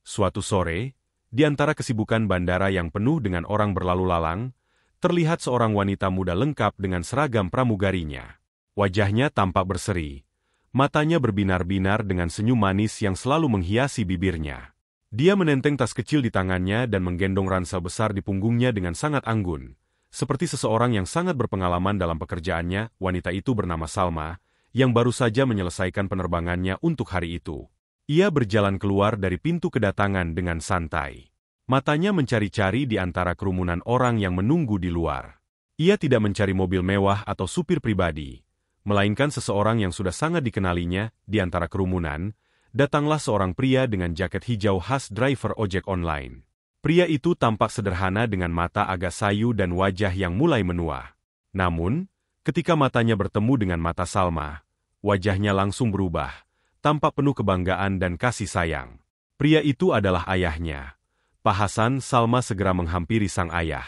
Suatu sore, di antara kesibukan bandara yang penuh dengan orang berlalu lalang, terlihat seorang wanita muda lengkap dengan seragam pramugarinya. Wajahnya tampak berseri, matanya berbinar-binar dengan senyum manis yang selalu menghiasi bibirnya. Dia menenteng tas kecil di tangannya dan menggendong ransel besar di punggungnya dengan sangat anggun. Seperti seseorang yang sangat berpengalaman dalam pekerjaannya, wanita itu bernama Salma, yang baru saja menyelesaikan penerbangannya untuk hari itu. Ia berjalan keluar dari pintu kedatangan dengan santai. Matanya mencari-cari di antara kerumunan orang yang menunggu di luar. Ia tidak mencari mobil mewah atau supir pribadi, melainkan seseorang yang sudah sangat dikenalinya. Di antara kerumunan, datanglah seorang pria dengan jaket hijau khas driver ojek online. Pria itu tampak sederhana dengan mata agak sayu dan wajah yang mulai menua. Namun, ketika matanya bertemu dengan mata Salma, wajahnya langsung berubah, tampak penuh kebanggaan dan kasih sayang. Pria itu adalah ayahnya. Pak Hasan. Salma segera menghampiri sang ayah.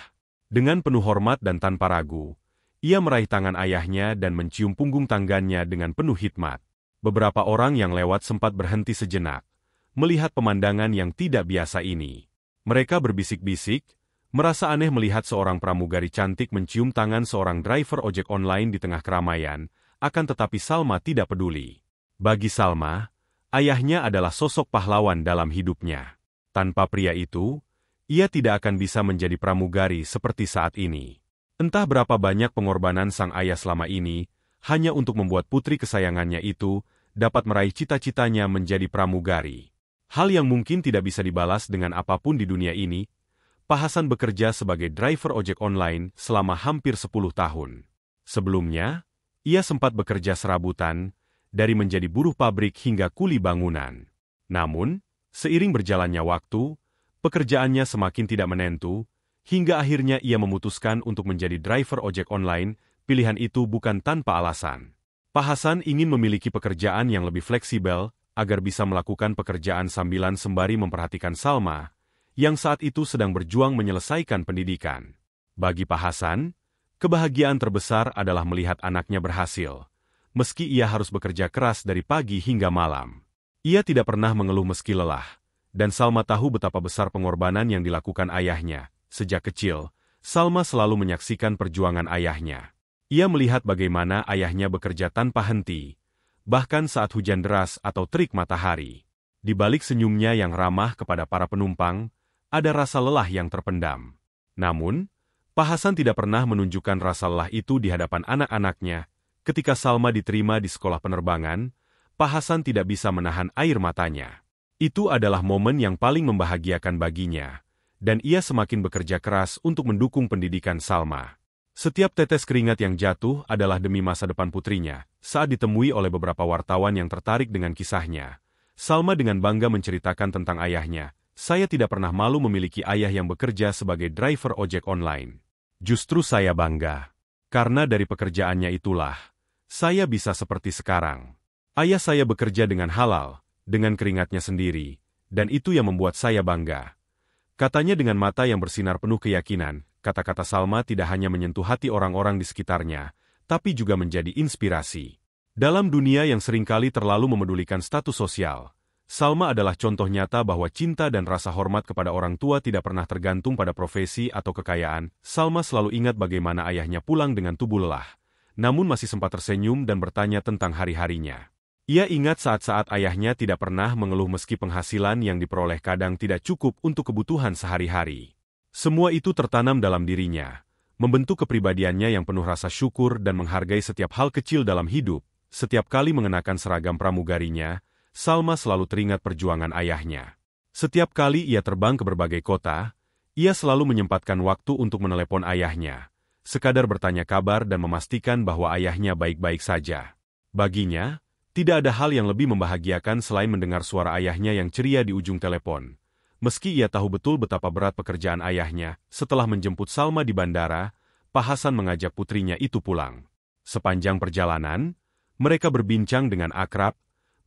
Dengan penuh hormat dan tanpa ragu, ia meraih tangan ayahnya dan mencium punggung tangannya dengan penuh hikmat. Beberapa orang yang lewat sempat berhenti sejenak, melihat pemandangan yang tidak biasa ini. Mereka berbisik-bisik, merasa aneh melihat seorang pramugari cantik mencium tangan seorang driver ojek online di tengah keramaian, akan tetapi Salma tidak peduli. Bagi Salma, ayahnya adalah sosok pahlawan dalam hidupnya. Tanpa pria itu, ia tidak akan bisa menjadi pramugari seperti saat ini. Entah berapa banyak pengorbanan sang ayah selama ini, hanya untuk membuat putri kesayangannya itu dapat meraih cita-citanya menjadi pramugari. Hal yang mungkin tidak bisa dibalas dengan apapun di dunia ini. Pak Hasan bekerja sebagai driver ojek online selama hampir 10 tahun. Sebelumnya, ia sempat bekerja serabutan, dari menjadi buruh pabrik hingga kuli bangunan. Namun, seiring berjalannya waktu, pekerjaannya semakin tidak menentu, hingga akhirnya ia memutuskan untuk menjadi driver ojek online. Pilihan itu bukan tanpa alasan. Pak Hasan ingin memiliki pekerjaan yang lebih fleksibel, agar bisa melakukan pekerjaan sambilan sembari memperhatikan Salma, yang saat itu sedang berjuang menyelesaikan pendidikan. Bagi Pak Hasan, kebahagiaan terbesar adalah melihat anaknya berhasil. Meski ia harus bekerja keras dari pagi hingga malam. Ia tidak pernah mengeluh meski lelah, dan Salma tahu betapa besar pengorbanan yang dilakukan ayahnya. Sejak kecil, Salma selalu menyaksikan perjuangan ayahnya. Ia melihat bagaimana ayahnya bekerja tanpa henti, bahkan saat hujan deras atau terik matahari. Di balik senyumnya yang ramah kepada para penumpang, ada rasa lelah yang terpendam. Namun, Pak Hasan tidak pernah menunjukkan rasa lelah itu di hadapan anak-anaknya. Ketika Salma diterima di sekolah penerbangan, Pak Hasan tidak bisa menahan air matanya. Itu adalah momen yang paling membahagiakan baginya, dan ia semakin bekerja keras untuk mendukung pendidikan Salma. Setiap tetes keringat yang jatuh adalah demi masa depan putrinya. Saat ditemui oleh beberapa wartawan yang tertarik dengan kisahnya, Salma dengan bangga menceritakan tentang ayahnya. Saya tidak pernah malu memiliki ayah yang bekerja sebagai driver ojek online. Justru saya bangga. Karena dari pekerjaannya itulah, saya bisa seperti sekarang. Ayah saya bekerja dengan halal, dengan keringatnya sendiri, dan itu yang membuat saya bangga. Katanya dengan mata yang bersinar penuh keyakinan. Kata-kata Salma tidak hanya menyentuh hati orang-orang di sekitarnya, tapi juga menjadi inspirasi. Dalam dunia yang seringkali terlalu memedulikan status sosial, Salma adalah contoh nyata bahwa cinta dan rasa hormat kepada orang tua tidak pernah tergantung pada profesi atau kekayaan. Salma selalu ingat bagaimana ayahnya pulang dengan tubuh lelah, namun masih sempat tersenyum dan bertanya tentang hari-harinya. Ia ingat saat-saat ayahnya tidak pernah mengeluh meski penghasilan yang diperoleh kadang tidak cukup untuk kebutuhan sehari-hari. Semua itu tertanam dalam dirinya, membentuk kepribadiannya yang penuh rasa syukur dan menghargai setiap hal kecil dalam hidup. Setiap kali mengenakan seragam pramugarinya, Salma selalu teringat perjuangan ayahnya. Setiap kali ia terbang ke berbagai kota, ia selalu menyempatkan waktu untuk menelepon ayahnya, sekadar bertanya kabar dan memastikan bahwa ayahnya baik-baik saja. Baginya, tidak ada hal yang lebih membahagiakan selain mendengar suara ayahnya yang ceria di ujung telepon. Meski ia tahu betul betapa berat pekerjaan ayahnya, setelah menjemput Salma di bandara, Pak Hasan mengajak putrinya itu pulang. Sepanjang perjalanan, mereka berbincang dengan akrab,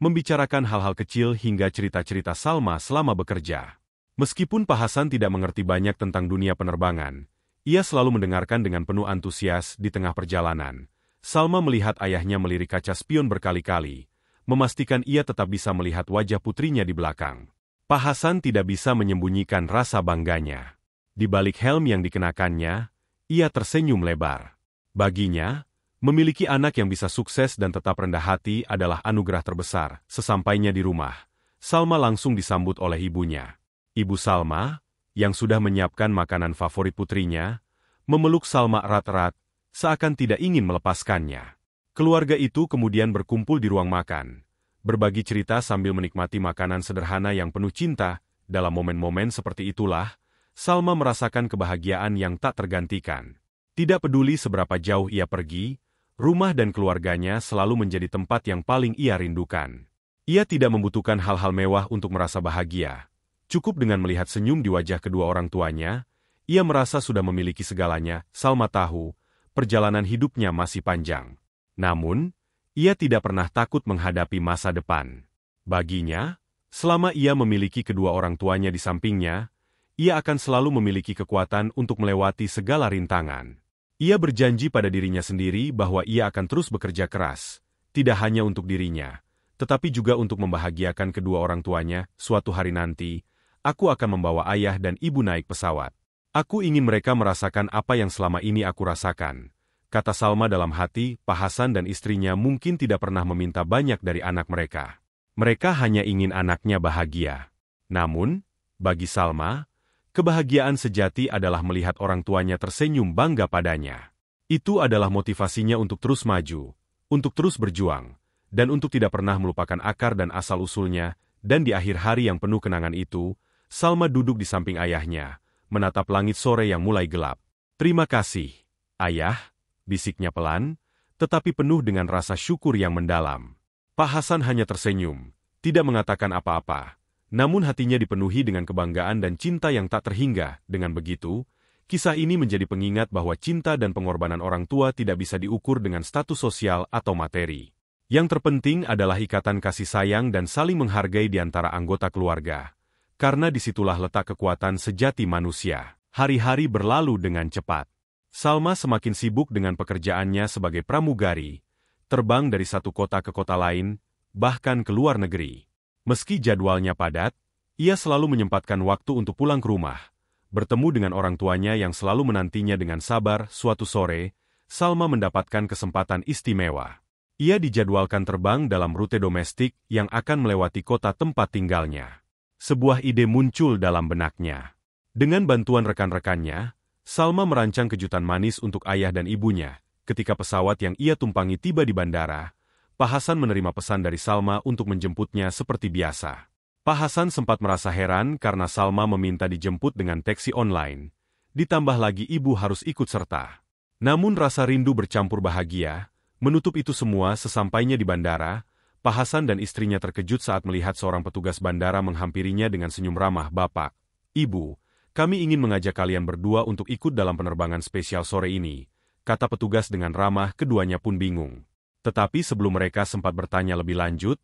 membicarakan hal-hal kecil hingga cerita-cerita Salma selama bekerja. Meskipun Pak Hasan tidak mengerti banyak tentang dunia penerbangan, ia selalu mendengarkan dengan penuh antusias di tengah perjalanan. Salma melihat ayahnya melirik kaca spion berkali-kali, memastikan ia tetap bisa melihat wajah putrinya di belakang. Pak Hasan tidak bisa menyembunyikan rasa bangganya. Di balik helm yang dikenakannya, ia tersenyum lebar. Baginya, memiliki anak yang bisa sukses dan tetap rendah hati adalah anugerah terbesar. Sesampainya di rumah, Salma langsung disambut oleh ibunya. Ibu Salma, yang sudah menyiapkan makanan favorit putrinya, memeluk Salma erat-erat, seakan tidak ingin melepaskannya. Keluarga itu kemudian berkumpul di ruang makan, berbagi cerita sambil menikmati makanan sederhana yang penuh cinta. Dalam momen-momen seperti itulah, Salma merasakan kebahagiaan yang tak tergantikan. Tidak peduli seberapa jauh ia pergi, rumah dan keluarganya selalu menjadi tempat yang paling ia rindukan. Ia tidak membutuhkan hal-hal mewah untuk merasa bahagia. Cukup dengan melihat senyum di wajah kedua orang tuanya, ia merasa sudah memiliki segalanya. Salma tahu, perjalanan hidupnya masih panjang. Namun, ia tidak pernah takut menghadapi masa depan. Baginya, selama ia memiliki kedua orang tuanya di sampingnya, ia akan selalu memiliki kekuatan untuk melewati segala rintangan. Ia berjanji pada dirinya sendiri bahwa ia akan terus bekerja keras, tidak hanya untuk dirinya, tetapi juga untuk membahagiakan kedua orang tuanya. Suatu hari nanti, aku akan membawa ayah dan ibu naik pesawat. Aku ingin mereka merasakan apa yang selama ini aku rasakan, kata Salma dalam hati. Pak Hasan dan istrinya mungkin tidak pernah meminta banyak dari anak mereka. Mereka hanya ingin anaknya bahagia. Namun, bagi Salma, kebahagiaan sejati adalah melihat orang tuanya tersenyum bangga padanya. Itu adalah motivasinya untuk terus maju, untuk terus berjuang, dan untuk tidak pernah melupakan akar dan asal-usulnya. Dan di akhir hari yang penuh kenangan itu, Salma duduk di samping ayahnya, menatap langit sore yang mulai gelap. "Terima kasih, Ayah," bisiknya pelan, tetapi penuh dengan rasa syukur yang mendalam. Pak Hasan hanya tersenyum, tidak mengatakan apa-apa. Namun hatinya dipenuhi dengan kebanggaan dan cinta yang tak terhingga. Dengan begitu, kisah ini menjadi pengingat bahwa cinta dan pengorbanan orang tua tidak bisa diukur dengan status sosial atau materi. Yang terpenting adalah ikatan kasih sayang dan saling menghargai di antara anggota keluarga. Karena disitulah letak kekuatan sejati manusia. Hari-hari berlalu dengan cepat. Salma semakin sibuk dengan pekerjaannya sebagai pramugari, terbang dari satu kota ke kota lain, bahkan ke luar negeri. Meski jadwalnya padat, ia selalu menyempatkan waktu untuk pulang ke rumah, bertemu dengan orang tuanya yang selalu menantinya dengan sabar. Suatu sore, Salma mendapatkan kesempatan istimewa. Ia dijadwalkan terbang dalam rute domestik yang akan melewati kota tempat tinggalnya. Sebuah ide muncul dalam benaknya. Dengan bantuan rekan-rekannya, Salma merancang kejutan manis untuk ayah dan ibunya. Ketika pesawat yang ia tumpangi tiba di bandara, Pak Hasan menerima pesan dari Salma untuk menjemputnya seperti biasa. Pak Hasan sempat merasa heran karena Salma meminta dijemput dengan taksi online. Ditambah lagi ibu harus ikut serta. Namun rasa rindu bercampur bahagia menutup itu semua. Sesampainya di bandara, Pak Hasan dan istrinya terkejut saat melihat seorang petugas bandara menghampirinya dengan senyum ramah. "Bapak, Ibu, kami ingin mengajak kalian berdua untuk ikut dalam penerbangan spesial sore ini," kata petugas dengan ramah. Keduanya pun bingung. Tetapi sebelum mereka sempat bertanya lebih lanjut,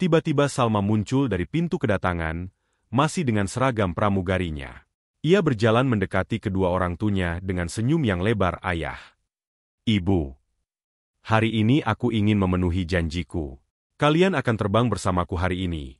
tiba-tiba Salma muncul dari pintu kedatangan, masih dengan seragam pramugarinya. Ia berjalan mendekati kedua orang tuanya dengan senyum yang lebar. "Ayah, Ibu, hari ini aku ingin memenuhi janjiku. Kalian akan terbang bersamaku hari ini,"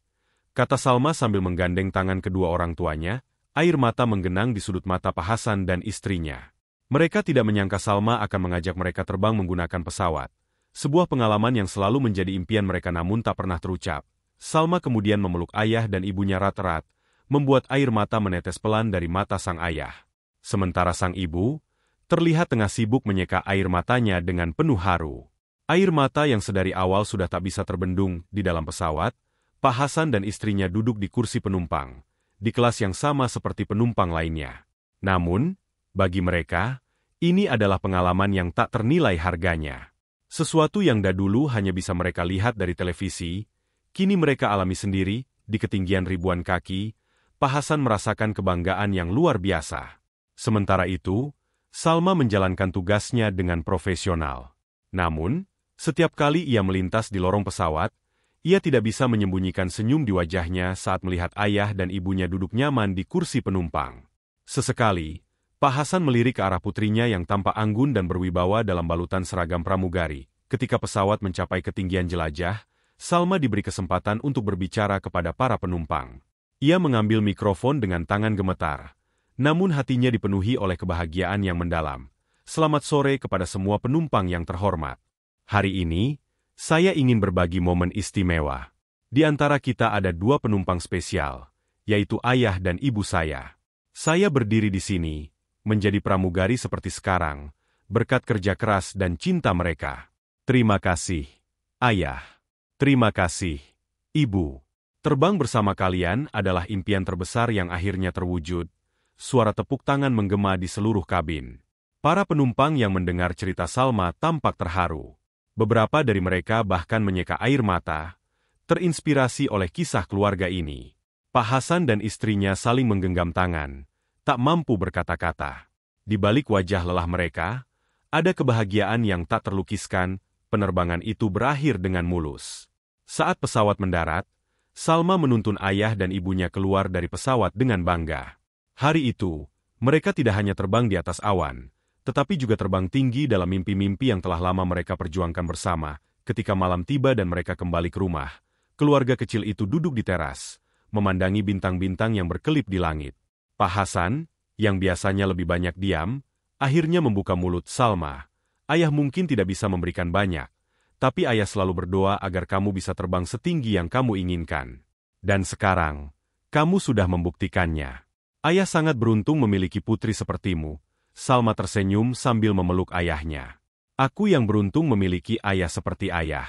kata Salma sambil menggandeng tangan kedua orang tuanya. Air mata menggenang di sudut mata Pak Hasan dan istrinya. Mereka tidak menyangka Salma akan mengajak mereka terbang menggunakan pesawat. Sebuah pengalaman yang selalu menjadi impian mereka namun tak pernah terucap. Salma kemudian memeluk ayah dan ibunya erat-erat, membuat air mata menetes pelan dari mata sang ayah. Sementara sang ibu terlihat tengah sibuk menyeka air matanya dengan penuh haru. Air mata yang sedari awal sudah tak bisa terbendung di dalam pesawat. Pak Hasan dan istrinya duduk di kursi penumpang, di kelas yang sama seperti penumpang lainnya. Namun, bagi mereka, ini adalah pengalaman yang tak ternilai harganya. Sesuatu yang dahulu hanya bisa mereka lihat dari televisi, kini mereka alami sendiri, di ketinggian ribuan kaki. Pak Hasan merasakan kebanggaan yang luar biasa. Sementara itu, Salma menjalankan tugasnya dengan profesional. Namun, setiap kali ia melintas di lorong pesawat, ia tidak bisa menyembunyikan senyum di wajahnya saat melihat ayah dan ibunya duduk nyaman di kursi penumpang. Sesekali, Pak Hasan melirik ke arah putrinya yang tampak anggun dan berwibawa dalam balutan seragam pramugari. Ketika pesawat mencapai ketinggian jelajah, Salma diberi kesempatan untuk berbicara kepada para penumpang. Ia mengambil mikrofon dengan tangan gemetar. Namun hatinya dipenuhi oleh kebahagiaan yang mendalam. Selamat sore kepada semua penumpang yang terhormat. Hari ini, saya ingin berbagi momen istimewa. Di antara kita ada dua penumpang spesial, yaitu ayah dan ibu saya. Saya berdiri di sini, menjadi pramugari seperti sekarang, berkat kerja keras dan cinta mereka. Terima kasih, ayah. Terima kasih, ibu. Terbang bersama kalian adalah impian terbesar yang akhirnya terwujud. Suara tepuk tangan menggema di seluruh kabin. Para penumpang yang mendengar cerita Salma tampak terharu. Beberapa dari mereka bahkan menyeka air mata, terinspirasi oleh kisah keluarga ini. Pak Hasan dan istrinya saling menggenggam tangan, tak mampu berkata-kata. Di balik wajah lelah mereka, ada kebahagiaan yang tak terlukiskan. Penerbangan itu berakhir dengan mulus. Saat pesawat mendarat, Salma menuntun ayah dan ibunya keluar dari pesawat dengan bangga. Hari itu, mereka tidak hanya terbang di atas awan, tetapi juga terbang tinggi dalam mimpi-mimpi yang telah lama mereka perjuangkan bersama. Ketika malam tiba dan mereka kembali ke rumah, keluarga kecil itu duduk di teras, memandangi bintang-bintang yang berkelip di langit. Pak Hasan, yang biasanya lebih banyak diam, akhirnya membuka mulut. Salma, ayah mungkin tidak bisa memberikan banyak, tapi ayah selalu berdoa agar kamu bisa terbang setinggi yang kamu inginkan. Dan sekarang, kamu sudah membuktikannya. Ayah sangat beruntung memiliki putri sepertimu. Salma tersenyum sambil memeluk ayahnya. Aku yang beruntung memiliki ayah seperti ayah.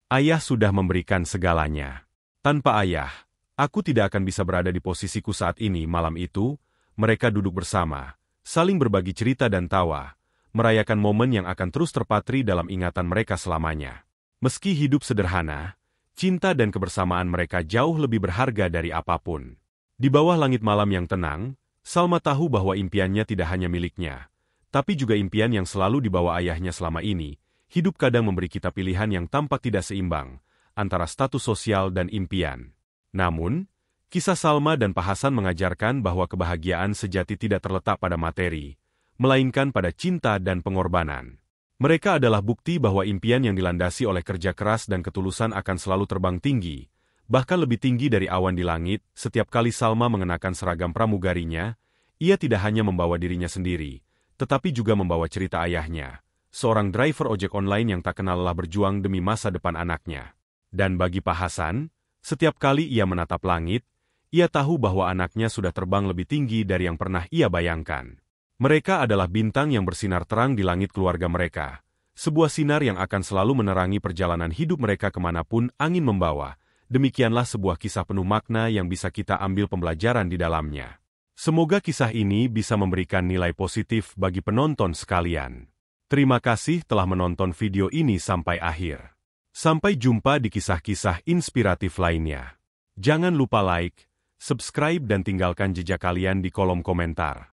Ayah sudah memberikan segalanya. Tanpa ayah, aku tidak akan bisa berada di posisiku saat ini. Malam itu, mereka duduk bersama, saling berbagi cerita dan tawa, merayakan momen yang akan terus terpatri dalam ingatan mereka selamanya. Meski hidup sederhana, cinta dan kebersamaan mereka jauh lebih berharga dari apapun. Di bawah langit malam yang tenang, Salma tahu bahwa impiannya tidak hanya miliknya, tapi juga impian yang selalu dibawa ayahnya selama ini. Hidup kadang memberi kita pilihan yang tampak tidak seimbang, antara status sosial dan impian. Namun, kisah Salma dan Pak Hasan mengajarkan bahwa kebahagiaan sejati tidak terletak pada materi, melainkan pada cinta dan pengorbanan. Mereka adalah bukti bahwa impian yang dilandasi oleh kerja keras dan ketulusan akan selalu terbang tinggi, bahkan lebih tinggi dari awan di langit. Setiap kali Salma mengenakan seragam pramugarinya, ia tidak hanya membawa dirinya sendiri, tetapi juga membawa cerita ayahnya, seorang driver ojek online yang tak kenal lelah berjuang demi masa depan anaknya. Dan bagi Pak Hasan, setiap kali ia menatap langit, ia tahu bahwa anaknya sudah terbang lebih tinggi dari yang pernah ia bayangkan. Mereka adalah bintang yang bersinar terang di langit keluarga mereka. Sebuah sinar yang akan selalu menerangi perjalanan hidup mereka kemanapun angin membawa. Demikianlah sebuah kisah penuh makna yang bisa kita ambil pembelajaran di dalamnya. Semoga kisah ini bisa memberikan nilai positif bagi penonton sekalian. Terima kasih telah menonton video ini sampai akhir. Sampai jumpa di kisah-kisah inspiratif lainnya. Jangan lupa like, subscribe dan tinggalkan jejak kalian di kolom komentar.